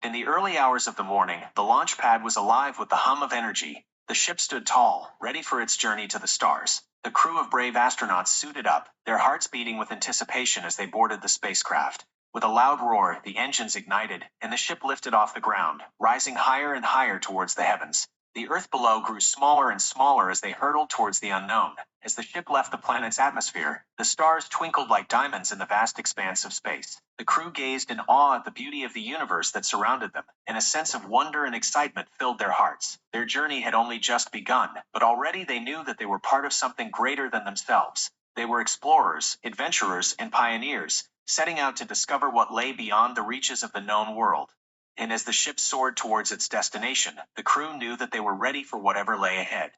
In the early hours of the morning, the launch pad was alive with the hum of energy. The ship stood tall, ready for its journey to the stars. The crew of brave astronauts suited up, their hearts beating with anticipation as they boarded the spacecraft. With a loud roar, the engines ignited, and the ship lifted off the ground, rising higher and higher towards the heavens. The Earth below grew smaller and smaller as they hurtled towards the unknown. As the ship left the planet's atmosphere, the stars twinkled like diamonds in the vast expanse of space. The crew gazed in awe at the beauty of the universe that surrounded them, and a sense of wonder and excitement filled their hearts. Their journey had only just begun, but already they knew that they were part of something greater than themselves. They were explorers, adventurers, and pioneers, setting out to discover what lay beyond the reaches of the known world. And as the ship soared towards its destination, the crew knew that they were ready for whatever lay ahead.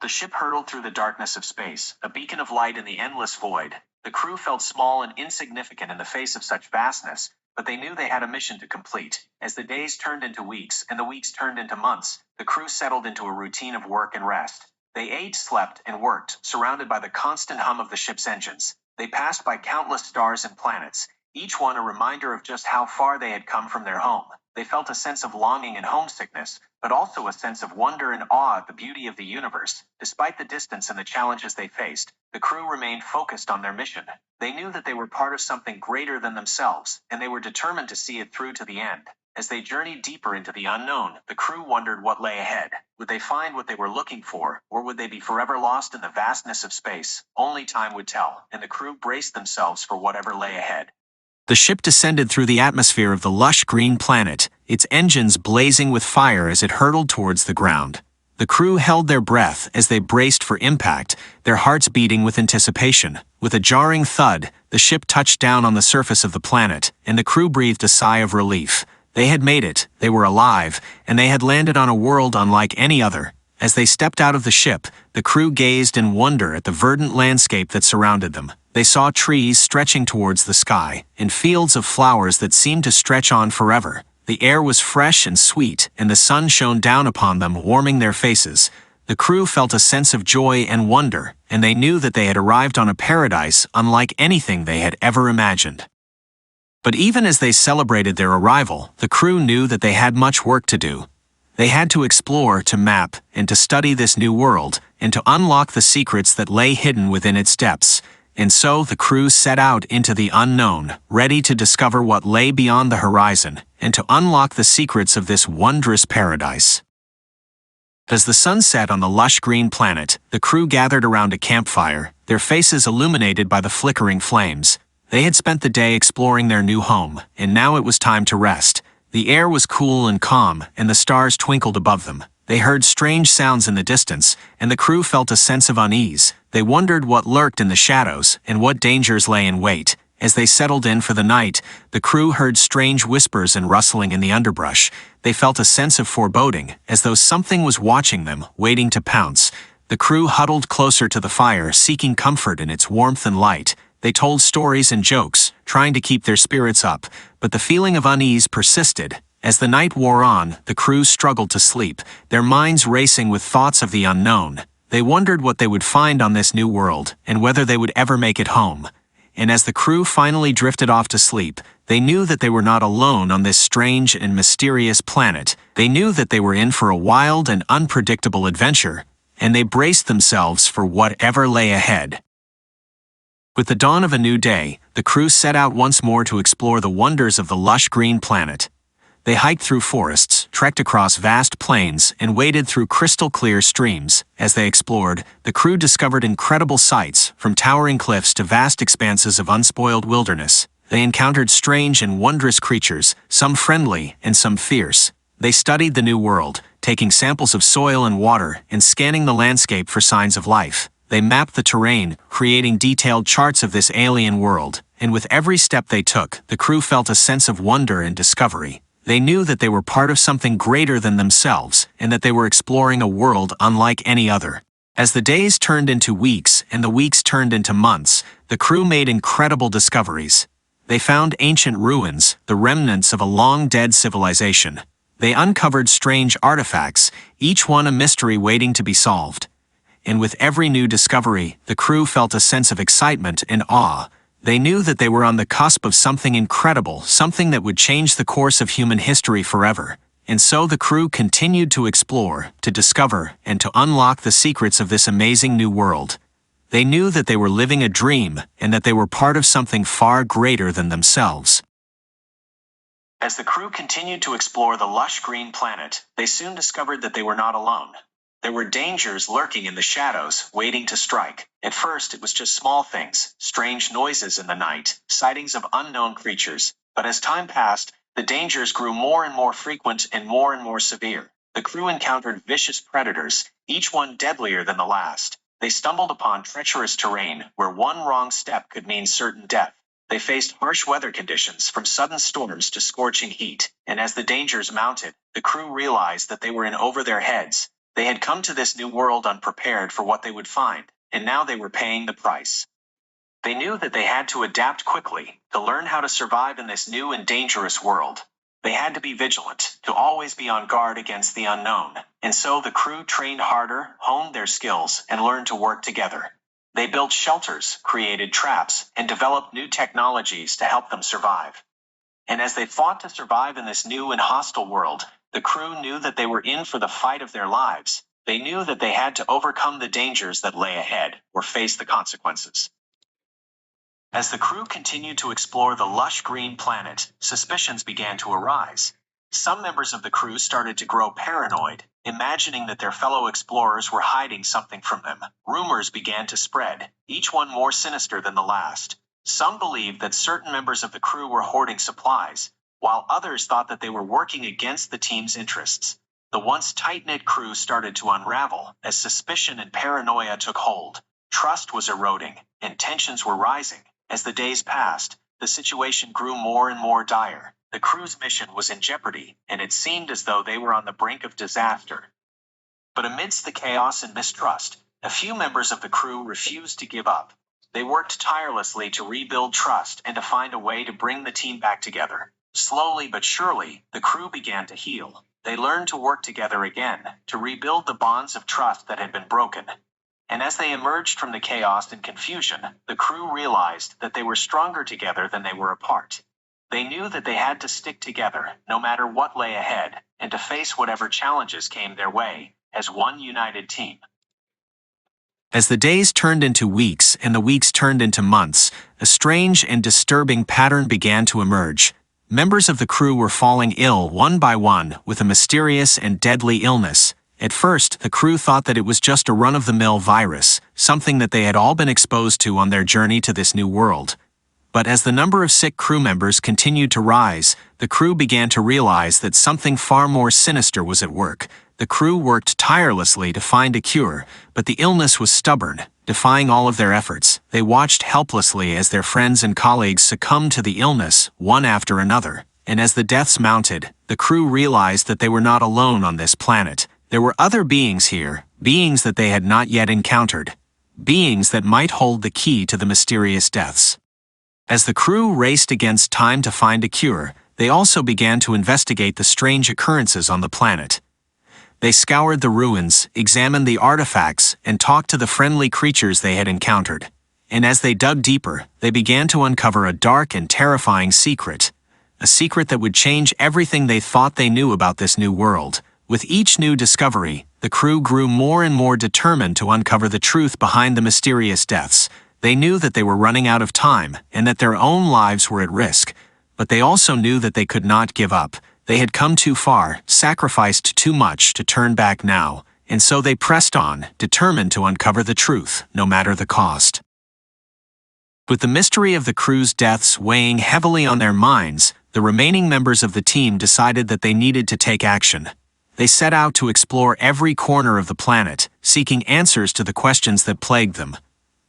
The ship hurtled through the darkness of space, a beacon of light in the endless void. The crew felt small and insignificant in the face of such vastness, but they knew they had a mission to complete. As the days turned into weeks and the weeks turned into months, the crew settled into a routine of work and rest. They ate, slept, and worked, surrounded by the constant hum of the ship's engines. They passed by countless stars and planets, each one a reminder of just how far they had come from their home. They felt a sense of longing and homesickness, but also a sense of wonder and awe at the beauty of the universe. Despite the distance and the challenges they faced, the crew remained focused on their mission. They knew that they were part of something greater than themselves, and they were determined to see it through to the end. As they journeyed deeper into the unknown, the crew wondered what lay ahead. Would they find what they were looking for, or would they be forever lost in the vastness of space? Only time would tell, and the crew braced themselves for whatever lay ahead. The ship descended through the atmosphere of the lush green planet, its engines blazing with fire as it hurtled towards the ground. The crew held their breath as they braced for impact, their hearts beating with anticipation. With a jarring thud, the ship touched down on the surface of the planet, and the crew breathed a sigh of relief. They had made it, they were alive, and they had landed on a world unlike any other. As they stepped out of the ship, the crew gazed in wonder at the verdant landscape that surrounded them. They saw trees stretching towards the sky, and fields of flowers that seemed to stretch on forever. The air was fresh and sweet, and the sun shone down upon them, warming their faces. The crew felt a sense of joy and wonder, and they knew that they had arrived on a paradise unlike anything they had ever imagined. But even as they celebrated their arrival, the crew knew that they had much work to do. They had to explore, to map, and to study this new world, and to unlock the secrets that lay hidden within its depths. And so the crew set out into the unknown, ready to discover what lay beyond the horizon, and to unlock the secrets of this wondrous paradise. As the sun set on the lush green planet, the crew gathered around a campfire, their faces illuminated by the flickering flames. They had spent the day exploring their new home, and now it was time to rest. The air was cool and calm, and the stars twinkled above them. They heard strange sounds in the distance, and the crew felt a sense of unease. They wondered what lurked in the shadows, and what dangers lay in wait. As they settled in for the night, the crew heard strange whispers and rustling in the underbrush. They felt a sense of foreboding, as though something was watching them, waiting to pounce. The crew huddled closer to the fire, seeking comfort in its warmth and light. They told stories and jokes, trying to keep their spirits up, but the feeling of unease persisted. As the night wore on, the crew struggled to sleep, their minds racing with thoughts of the unknown. They wondered what they would find on this new world, and whether they would ever make it home. And as the crew finally drifted off to sleep, they knew that they were not alone on this strange and mysterious planet. They knew that they were in for a wild and unpredictable adventure, and they braced themselves for whatever lay ahead. With the dawn of a new day, the crew set out once more to explore the wonders of the lush green planet. They hiked through forests, trekked across vast plains, and waded through crystal-clear streams. As they explored, the crew discovered incredible sights, from towering cliffs to vast expanses of unspoiled wilderness. They encountered strange and wondrous creatures, some friendly and some fierce. They studied the new world, taking samples of soil and water and scanning the landscape for signs of life. They mapped the terrain, creating detailed charts of this alien world, and with every step they took, the crew felt a sense of wonder and discovery. They knew that they were part of something greater than themselves, and that they were exploring a world unlike any other. As the days turned into weeks and the weeks turned into months, the crew made incredible discoveries. They found ancient ruins, the remnants of a long-dead civilization. They uncovered strange artifacts, each one a mystery waiting to be solved. And with every new discovery, the crew felt a sense of excitement and awe. They knew that they were on the cusp of something incredible, something that would change the course of human history forever. And so the crew continued to explore, to discover, and to unlock the secrets of this amazing new world. They knew that they were living a dream, and that they were part of something far greater than themselves. As the crew continued to explore the lush green planet, they soon discovered that they were not alone. There were dangers lurking in the shadows, waiting to strike. At first, it was just small things, strange noises in the night, sightings of unknown creatures. But as time passed, the dangers grew more and more frequent and more severe. The crew encountered vicious predators, each one deadlier than the last. They stumbled upon treacherous terrain, where one wrong step could mean certain death. They faced harsh weather conditions, from sudden storms to scorching heat, and as the dangers mounted, the crew realized that they were in over their heads. They had come to this new world unprepared for what they would find, and now they were paying the price. They knew that they had to adapt quickly, to learn how to survive in this new and dangerous world. They had to be vigilant, to always be on guard against the unknown, and so the crew trained harder, honed their skills, and learned to work together. They built shelters, created traps, and developed new technologies to help them survive. And as they fought to survive in this new and hostile world, the crew knew that they were in for the fight of their lives. They knew that they had to overcome the dangers that lay ahead, or face the consequences. As the crew continued to explore the lush green planet, suspicions began to arise. Some members of the crew started to grow paranoid, imagining that their fellow explorers were hiding something from them. Rumors began to spread, each one more sinister than the last. Some believed that certain members of the crew were hoarding supplies, while others thought that they were working against the team's interests. The once tight-knit crew started to unravel as suspicion and paranoia took hold. Trust was eroding, and tensions were rising. As the days passed, the situation grew more and more dire. The crew's mission was in jeopardy, and it seemed as though they were on the brink of disaster. But amidst the chaos and mistrust, a few members of the crew refused to give up. They worked tirelessly to rebuild trust and to find a way to bring the team back together. Slowly but surely, the crew began to heal. They learned to work together again, to rebuild the bonds of trust that had been broken. And as they emerged from the chaos and confusion, the crew realized that they were stronger together than they were apart. They knew that they had to stick together, no matter what lay ahead, and to face whatever challenges came their way, as one united team. As the days turned into weeks and the weeks turned into months, a strange and disturbing pattern began to emerge. Members of the crew were falling ill one by one with a mysterious and deadly illness. At first, the crew thought that it was just a run-of-the-mill virus, something that they had all been exposed to on their journey to this new world. But as the number of sick crew members continued to rise, the crew began to realize that something far more sinister was at work. The crew worked tirelessly to find a cure, but the illness was stubborn, defying all of their efforts. They watched helplessly as their friends and colleagues succumbed to the illness, one after another. And as the deaths mounted, the crew realized that they were not alone on this planet. There were other beings here, beings that they had not yet encountered, beings that might hold the key to the mysterious deaths. As the crew raced against time to find a cure, they also began to investigate the strange occurrences on the planet. They scoured the ruins, examined the artifacts, and talked to the friendly creatures they had encountered. And as they dug deeper, they began to uncover a dark and terrifying secret. A secret that would change everything they thought they knew about this new world. With each new discovery, the crew grew more and more determined to uncover the truth behind the mysterious deaths. They knew that they were running out of time and that their own lives were at risk, but they also knew that they could not give up. They had come too far, sacrificed too much to turn back now, and so they pressed on, determined to uncover the truth, no matter the cost. With the mystery of the crew's deaths weighing heavily on their minds, the remaining members of the team decided that they needed to take action. They set out to explore every corner of the planet, seeking answers to the questions that plagued them.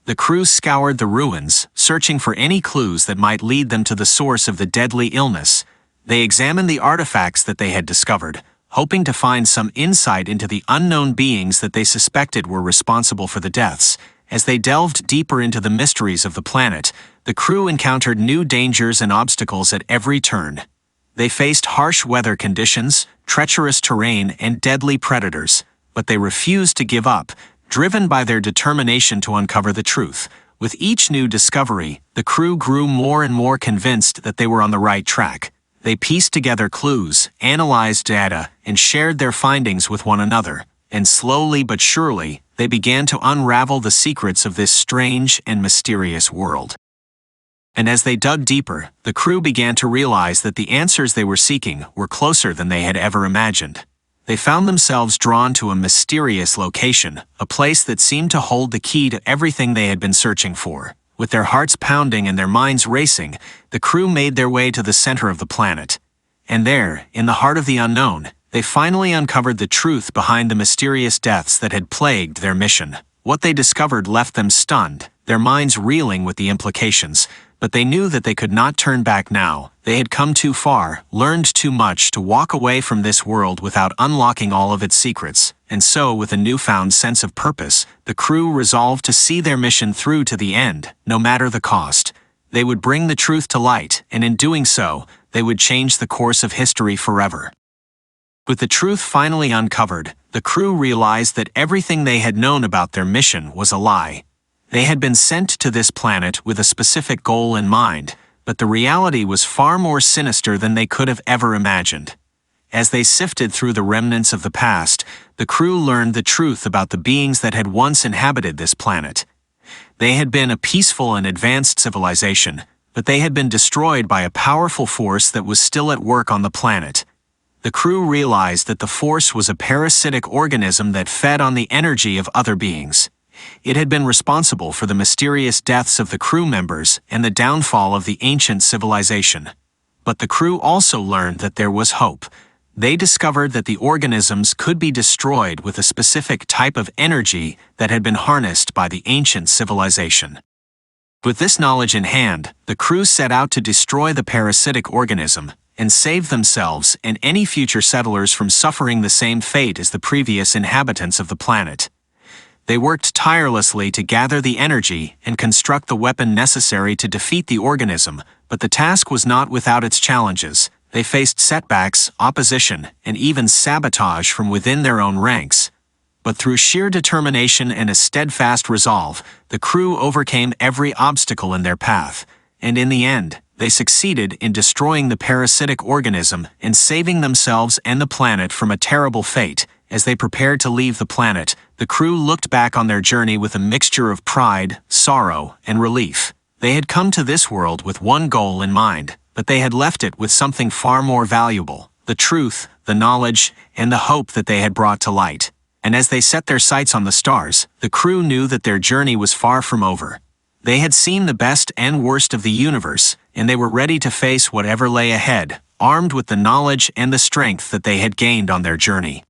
The crew scoured the ruins, searching for any clues that might lead them to the source of the deadly illness. They examined the artifacts that they had discovered, hoping to find some insight into the unknown beings that they suspected were responsible for the deaths. As they delved deeper into the mysteries of the planet, the crew encountered new dangers and obstacles at every turn. They faced harsh weather conditions, treacherous terrain, and deadly predators, but they refused to give up, driven by their determination to uncover the truth. With each new discovery, the crew grew more and more convinced that they were on the right track. They pieced together clues, analyzed data, and shared their findings with one another. And slowly but surely, they began to unravel the secrets of this strange and mysterious world. And as they dug deeper, the crew began to realize that the answers they were seeking were closer than they had ever imagined. They found themselves drawn to a mysterious location, a place that seemed to hold the key to everything they had been searching for. With their hearts pounding and their minds racing, the crew made their way to the center of the planet. And there, in the heart of the unknown, they finally uncovered the truth behind the mysterious deaths that had plagued their mission. What they discovered left them stunned, their minds reeling with the implications, but they knew that they could not turn back now. They had come too far, learned too much to walk away from this world without unlocking all of its secrets. And so, with a newfound sense of purpose, the crew resolved to see their mission through to the end, no matter the cost. They would bring the truth to light, and in doing so, they would change the course of history forever. With the truth finally uncovered, the crew realized that everything they had known about their mission was a lie. They had been sent to this planet with a specific goal in mind, but the reality was far more sinister than they could have ever imagined. As they sifted through the remnants of the past, the crew learned the truth about the beings that had once inhabited this planet. They had been a peaceful and advanced civilization, but they had been destroyed by a powerful force that was still at work on the planet. The crew realized that the force was a parasitic organism that fed on the energy of other beings. It had been responsible for the mysterious deaths of the crew members and the downfall of the ancient civilization. But the crew also learned that there was hope. They discovered that the organisms could be destroyed with a specific type of energy that had been harnessed by the ancient civilization. With this knowledge in hand, the crew set out to destroy the parasitic organism and save themselves and any future settlers from suffering the same fate as the previous inhabitants of the planet. They worked tirelessly to gather the energy and construct the weapon necessary to defeat the organism, but the task was not without its challenges. They faced setbacks, opposition, and even sabotage from within their own ranks. But through sheer determination and a steadfast resolve, the crew overcame every obstacle in their path, and in the end, they succeeded in destroying the parasitic organism and saving themselves and the planet from a terrible fate. As they prepared to leave the planet, the crew looked back on their journey with a mixture of pride, sorrow, and relief. They had come to this world with one goal in mind, but they had left it with something far more valuable: the truth, the knowledge, and the hope that they had brought to light. And as they set their sights on the stars, the crew knew that their journey was far from over. They had seen the best and worst of the universe, and they were ready to face whatever lay ahead, armed with the knowledge and the strength that they had gained on their journey.